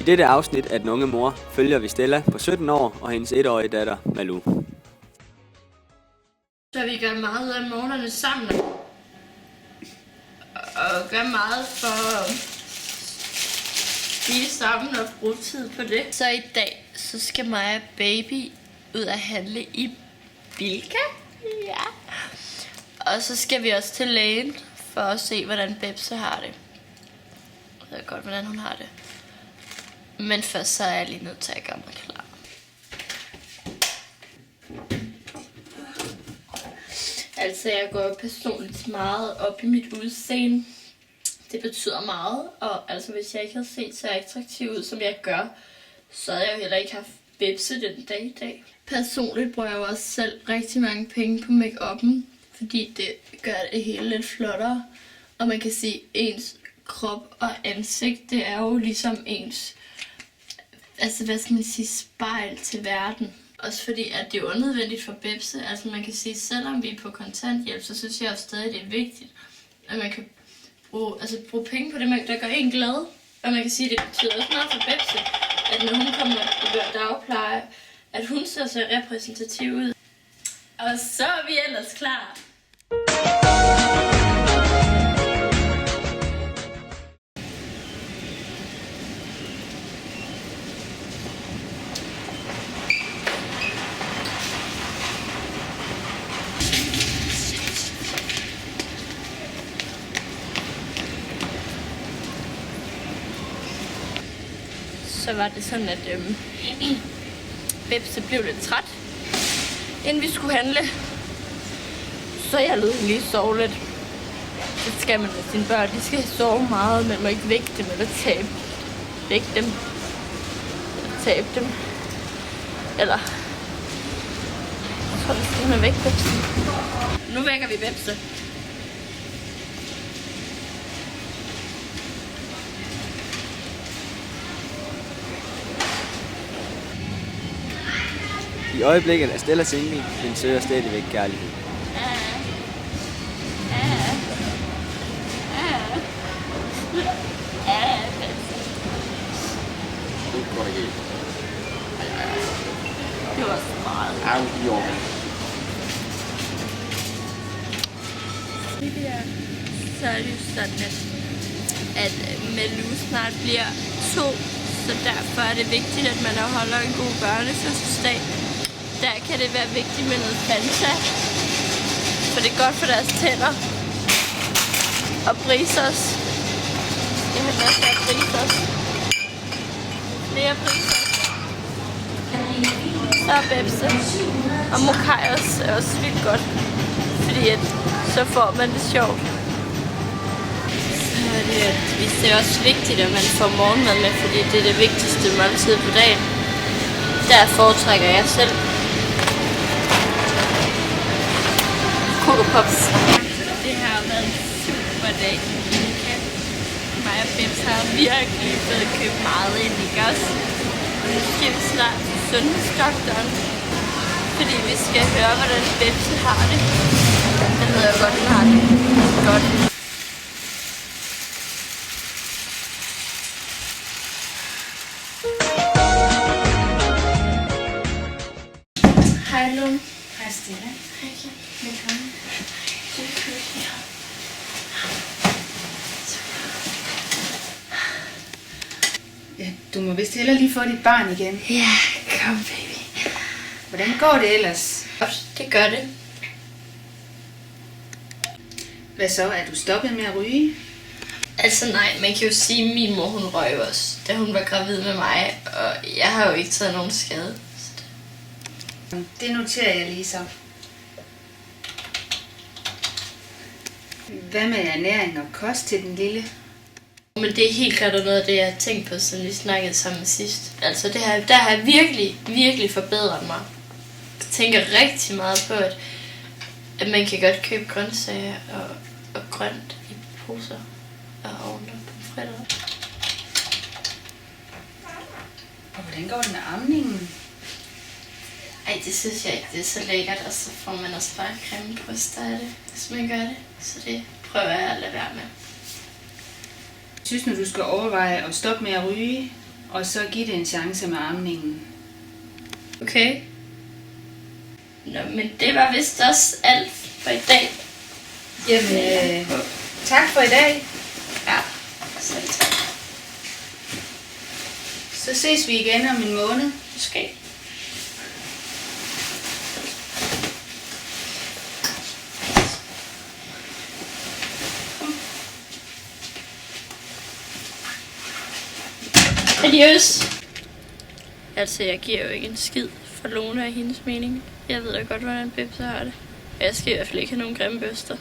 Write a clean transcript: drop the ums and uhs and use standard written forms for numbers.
I dette afsnit af Den Unge Mor følger vi Stella på 17 år og hendes 1-årige datter Malou. Så vi gør meget ud af morgenerne sammen og gør meget for at spise sammen og bruge tid på det. Så i dag så skal mig og baby ud at handle i Bilka. Ja. Og så skal vi også til lægen for at se, hvordan Bebse har det. Jeg ved godt, hvordan hun har det. Men først så er jeg lige nødt til at gøre mig klar. Altså, jeg går personligt meget op i mit udseende. Det betyder meget, og altså, hvis jeg ikke havde set så attraktiv ud, som jeg gør, så havde jeg jo heller ikke haft Bebse den dag i dag. Personligt bruger jeg jo også selv rigtig mange penge på make-up'en, fordi det gør det hele lidt flottere. Og man kan sige, ens krop og ansigt, det er jo ligesom ens, altså hvad skal man sige, spejl til verden. Også fordi, at det er unødvendigt for Bebse. Altså man kan sige, selvom vi er på kontanthjælp, så synes jeg jo stadig, det er vigtigt, at man kan bruge penge på det, der gør en glad. Og man kan sige, det betyder også meget for Bebse, at når hun kommer i dagpleje, at hun ser så repræsentativ ud. Og så er vi ellers klar. Så var det sådan, at Bebse blev lidt træt, inden vi skulle handle. Så jeg lod hende lige sove lidt. Det skal man med sine børn. De skal sove meget, men man må ikke vække dem eller tabe dem. Eller jeg tror, det skal man vække Bebse. Nu vækker vi Bebse. I øjeblikket er Stella single, men søger stadigvæk kærlighed. Det var så meget. Så er det jo sådan, at Malou snart bliver 2, så derfor er det vigtigt, at man holder en god børnefødselsdag. Der kan det være vigtigt med noget Fanta, for det er godt for deres tænder. Og Brisos. Jeg har masser af Brisos. Flere Brisos. Så er Bebse. Og Mokajos er også vildt godt, fordi at så får man det sjovt. Så er det er også vigtigt, at man får morgenmad med, fordi det er det vigtigste måltid på dagen. Der foretrækker jeg selv Coco Pops. Det har været en super dag. Mig og Bebse har virkelig fået købt meget ind, ikke også? Nu skal vi snart til sundhedsdoktoren, fordi vi skal høre, hvordan Bebse har det. Jeg ved jo godt, hun har det godt. Hej Lund. Hej Stella. Hej. Velkommen. Ja, du må vist heller lige få dit barn igen. Ja, kom baby. Hvordan går det ellers? Det gør det. Hvad så? Er du stoppet med at ryge? Altså nej, man kan jo sige, at min mor hun røg også, da hun var gravid med mig, og jeg har jo ikke taget nogen skade. Det noterer jeg lige så. Hvad med ernæring og kost til den lille? Men det er helt klart noget af det, jeg har tænkt på, siden vi snakkede sammen sidst. Altså der har jeg virkelig forbedret mig. Jeg tænker rigtig meget på, at man kan godt købe grøntsager og grønt i poser og ovne på fredag. Og hvordan går det med amningen? Ej, det synes jeg ikke, det er så lækkert, og så får man også bare creme bryster af det, hvis man gør det. Så det prøver jeg at lade være med. Jeg synes nu, du skal overveje at stoppe med at ryge Og så give det en chance med amningen. Okay. Nå, men det var vist også alt for i dag. Jamen, tak for i dag. Ja, selv tak. Så ses vi igen om en måned. Måske. Adios. Altså, jeg giver jo ikke en skid for Lone af hendes mening. Jeg ved da godt, hvordan Bebse har det. Jeg skal i hvert fald ikke have nogen grimme bøster.